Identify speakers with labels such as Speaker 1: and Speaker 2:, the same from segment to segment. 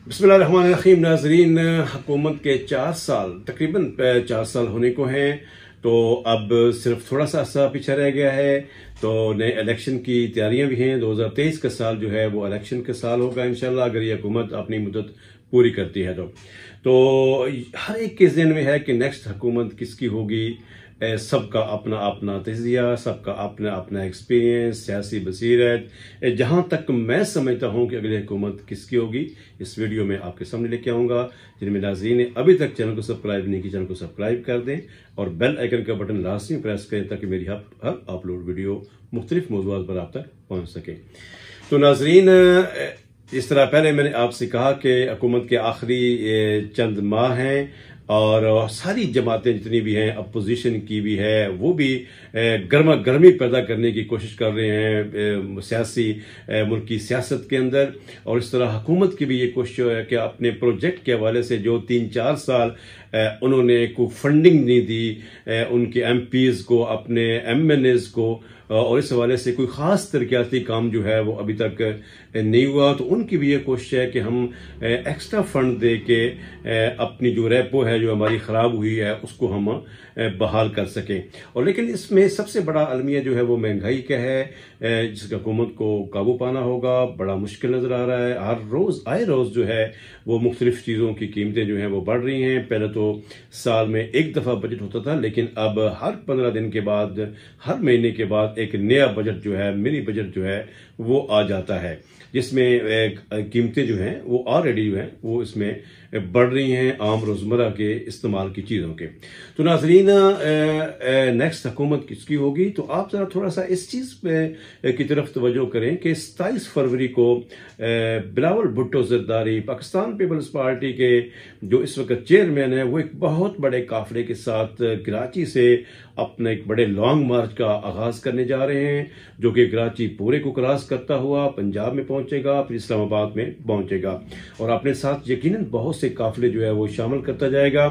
Speaker 1: बिस्मिल्लाहिर्रहमानिर्रहीम। नाजरीन, हुकूमत के 4 साल तकरीबन 4 साल होने को हैं, तो अब सिर्फ थोड़ा सा अर्सा पीछे रह गया है। तो नए इलेक्शन की तैयारियां भी हैं। 2023 का साल जो है वो इलेक्शन का साल होगा इंशाल्लाह, अगर ये हुकूमत अपनी मुद्दत पूरी करती है तो हर एक के जहन में है कि नेक्स्ट हुकूमत किसकी होगी। सबका अपना अपना तजिया, सबका अपना अपना एक्सपीरियंस, सियासी बसीरत। जहां तक मैं समझता हूं कि अगली हुकूमत किसकी होगी, इस वीडियो में आपके सामने लेके आऊंगा। जिनमें नाज़रीन ने अभी तक चैनल को सब्सक्राइब नहीं किया, चैनल को सब्सक्राइब कर दें और बेल आइकन का बटन लाजमी प्रेस करें ताकि मेरी हर अपलोड वीडियो मुख्तलिफ मौज़ूआत पर आप तक पहुंच सके। तो नाज़रीन, इस तरह पहले मैंने आपसे कहा कि हुकूमत के आखिरी चंद माह हैं और सारी जमातें जितनी भी हैं, अपोजिशन की भी है, वो भी गर्मा गर्मी पैदा करने की कोशिश कर रहे हैं सियासी मुल्क की सियासत के अंदर। और इस तरह हुकूमत की भी ये कोशिश है कि अपने प्रोजेक्ट के हवाले से जो 3-4 साल उन्होंने को फंडिंग नहीं दी, उनके एमपीज को, अपने एमएनएज को, और इस हवाले से कोई खास तरक्याती काम जो है वो अभी तक नहीं हुआ। तो उनकी भी ये कोशिश है कि हम एक्स्ट्रा फंड दे के अपनी जो रेपो है जो हमारी खराब हुई है उसको हम बहाल कर सकें। और लेकिन इसमें सबसे बड़ा अलमिया जो है वो महंगाई का है, जिसका हुकूमत को काबू पाना होगा। बड़ा मुश्किल नजर आ रहा है। हर रोज आए रोज जो है वो मुख्तलिफ चीजों की कीमतें जो है वो बढ़ रही हैं। पहले तो साल में एक दफा बजट होता था, लेकिन अब हर 15 दिन के बाद, हर महीने के बाद एक नया बजट जो है, मिनी बजट जो है वो आ जाता है, जिसमें कीमतें जो हैं वो ऑलरेडी जो हैं वो इसमें बढ़ रही हैं आम रोजमर्रा के इस्तेमाल की चीजों के। तो नाजरीन, नेक्स्ट हुकूमत किसकी होगी, तो आप जरा थोड़ा सा इस चीज की तरफ तवज्जो करें कि 27 फरवरी को बिलावल भुट्टो जरदारी, पाकिस्तान पीपल्स पार्टी के जो इस वक्त चेयरमैन है, वो एक बहुत बड़े काफिले के साथ कराची से अपना एक बड़े लॉन्ग मार्च का आगाज करने जा रहे हैं, जो कि कराची पूरे को क्रॉस करता हुआ पंजाब में पहुंचेगा, फिर इस्लामाबाद में पहुंचेगा और अपने साथ यकीनन बहुत से काफिले जो है वो शामिल करता जाएगा।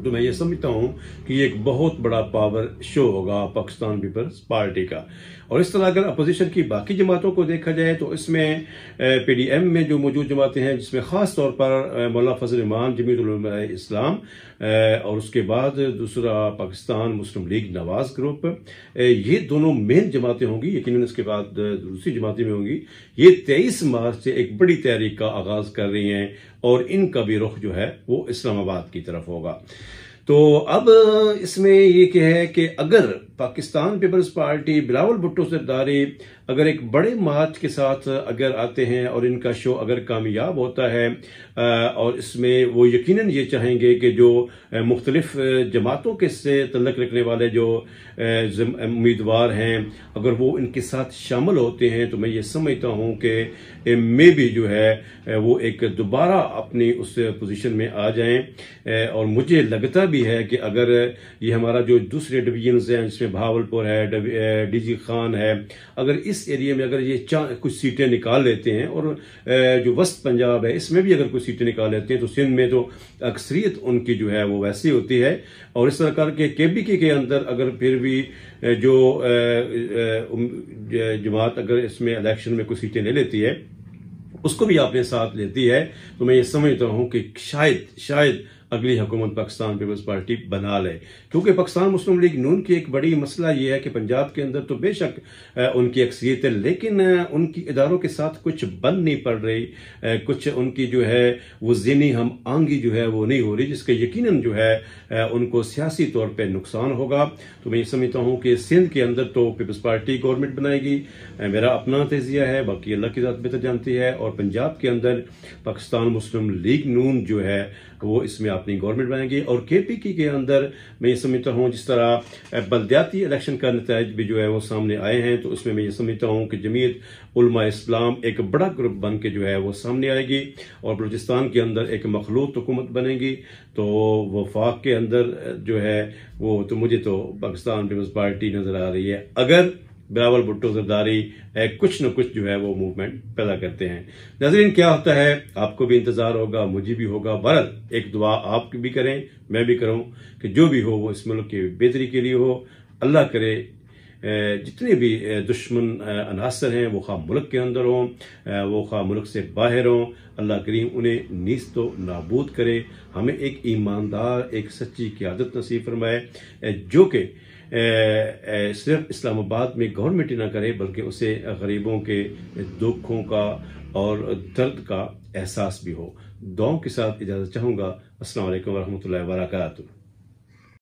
Speaker 1: तो मैं ये समझता हूं कि ये एक बहुत बड़ा पावर शो होगा पाकिस्तान पीपल्स पार्टी का। और इस तरह अगर अपोजिशन की बाकी जमातों को देखा जाए तो इसमें पीडीएम में जो मौजूद जमातें हैं, जिसमें खास तौर पर मौलाना फजल रहमान जमीयत उलमा इस्लाम, और उसके बाद दूसरा पाकिस्तान मुस्लिम लीग नवाज ग्रुप, ये दोनों मेन जमातें होंगी। यकीनन इसके बाद दूसरी जमातें में होंगी। ये 23 मार्च से एक बड़ी तहरीक का आगाज कर रही हैं और इनका भी रुख जो है वो इस्लामाबाद की तरफ होगा। तो अब इसमें ये क्या है कि अगर पाकिस्तान पीपल्स पार्टी, बिलावल भुट्टो जरदारी अगर एक बड़े मार्च के साथ अगर आते हैं और इनका शो अगर कामयाब होता है, और इसमें वो यकीनन ये चाहेंगे कि जो मुख्तलिफ जमातों के से तल्लक रखने वाले जो उम्मीदवार हैं, अगर वो इनके साथ शामिल होते हैं, तो मैं ये समझता हूँ कि मे भी जो है वो एक दोबारा अपनी उस पोजीशन में आ जाएं। और मुझे लगता भी है कि अगर ये हमारा जो दूसरे डिवीजन हैं, जिसमें भावलपुर है, डीजी खान है, अगर इस एरिया में अगर ये कुछ सीटें निकाल लेते हैं, और जो वस्त पंजाब है इसमें भी अगर कुछ सीटें निकाल लेते हैं, तो सिंध में तो अक्सरियत उनकी जो है वो वैसी होती है। और इस तरह करके केबीके के अंदर अगर फिर भी जो जमात अगर इसमें इलेक्शन में कुछ सीटें ले लेती है, उसको भी अपने साथ लेती है, तो मैं ये समझता हूं कि शायद अगली हुकूमत पाकिस्तान पीपल्स पार्टी बना ले। क्योंकि पाकिस्तान मुस्लिम लीग नून की एक बड़ी मसला यह है कि पंजाब के अंदर तो बेशक उनकी अक्सरियत है, लेकिन उनकी इदारों के साथ कुछ बन नहीं पड़ रही, कुछ उनकी जो है वो ज़हनी हम आंगी जो है वो नहीं हो रही, जिसके यकीनन जो है उनको सियासी तौर पर नुकसान होगा। तो मैं ये समझता हूँ कि सिंध के अंदर तो पीपल्स पार्टी गवर्नमेंट बनाएगी, मेरा अपना तजिया है, बाकी अल्लाह की ज़ात बेहतर जानती है। और पंजाब के अंदर पाकिस्तान मुस्लिम लीग नून जो है वो इसमें अपनी गवर्नमेंट बनाएगी। और केपीके के अंदर मैं ये समझता हूँ, जिस तरह बलदियाती इलेक्शन का नतीजा भी जो है वो सामने आए हैं, तो उसमें मैं ये समझता हूँ कि जमीयत उलमा इस्लाम एक बड़ा ग्रुप बन के जो है वो सामने आएगी और बलूचिस्तान के अंदर एक मखलूत हुकूमत बनेगी। तो वफाक के अंदर जो है वो, तो मुझे तो पाकिस्तान पीपल्स पार्टी नजर आ रही है, अगर बिलावल भुट्टो जरदारी कुछ न कुछ जो है वो मूवमेंट पैदा करते हैं। नाज़रीन, क्या होता है आपको भी इंतजार होगा, मुझे भी होगा। बहरहाल एक दुआ आप भी करें, मैं भी करूं कि जो भी हो वो इस मुल्क की बेहतरी के लिए हो। अल्लाह करे जितने भी दुश्मन अनासर हैं वो खा मुल्क के अंदर हों, वो खा मुल्क से बाहर हों, अल्लाह करीम उन्हें नीस्त तो नाबूद करे। हमें एक ईमानदार, एक सच्ची क़यादत नसीब फरमाए, जो कि सिर्फ इस्लामाबाद में गवर्नमेंट ही ना करे बल्कि उसे गरीबों के दुखों का और दर्द का एहसास भी हो। दुआओं के साथ इजाज़त चाहूँगा। अस्सलाम वालेकुम वरहमतुल्लाहि वबरकातुहू।